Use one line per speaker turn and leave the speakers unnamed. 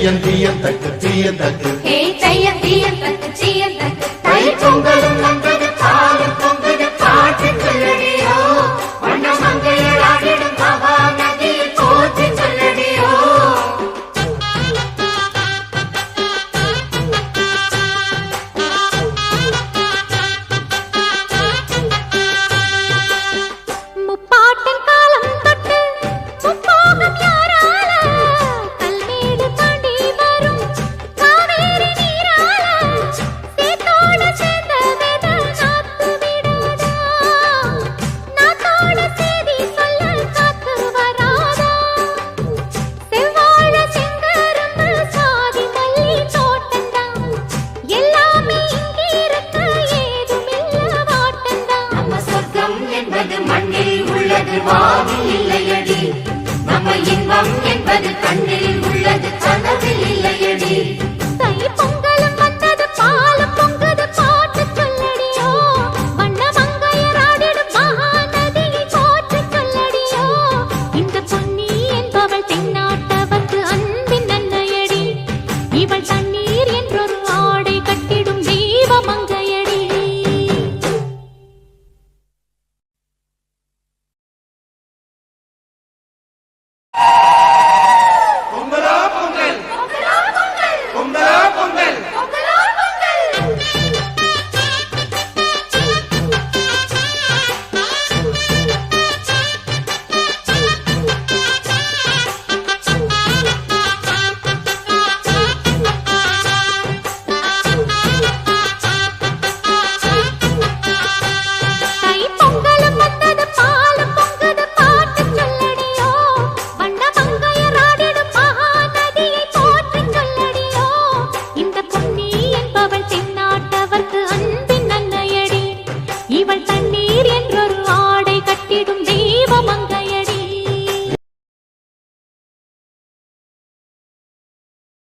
தீயந்தக்கு ஹே தீயந்தக்கு தை பொங்கலும் வந்தது பாலும் பொங்குது பாட்டு சொல்லடியோ வண்ண மங்கையராடிடும் மகா நதியில் போற்றி சொல்லடியோ
முப்பாட்டின் காலம் தொட்டு முப்போகம் யாரால கல்மேடு தாண்டி வரும் காவேரி நீரால சேத்தோட சேர்ந்த வேத நாத்து விடாதா நாத்தோட சேதி சொல்ல காத்து வராதா செவ்வாழ செங்கரும்பு சாதி மல்லி தோட்டந்தான் எல்லாமே இங்கிருக்க ஏதுமில்ல வாட்டந்தான்
நம்ம சொர்க்கம் என்பது மண்ணில் உள்ளது வானில் இல்லையடி நம்ம இன்பம் என்பது கண்ணில் உள்ளது கனவில் இல்லையடி
தை பொங்கலும் வந்தது பாலும் பொங்குது பாட்டு சொல்லடியோ வண்ண மங்கையராடிடும் மகா நதியை போற்றி சொல்லடியோ இந்த பொன்னி என்பவள் தென்னாட்டவர்க்கு அன்பின் நன்னையடி இவள் தண்ணீர் என்றொரு ஆடை கட்டிடும் தெய்வ மங்கையடி தை பொங்கலும் வந்தது பாலும் பொங்குது பாட்டு சொல்லடியோ வண்ண மங்கையராடிடும் மகா நதியை போற்றி சொல்லடியோ இந்த பொன்னி என்பவள் தென்னாட்டவர்க்கு அன்பின் நன்னையடி இவள்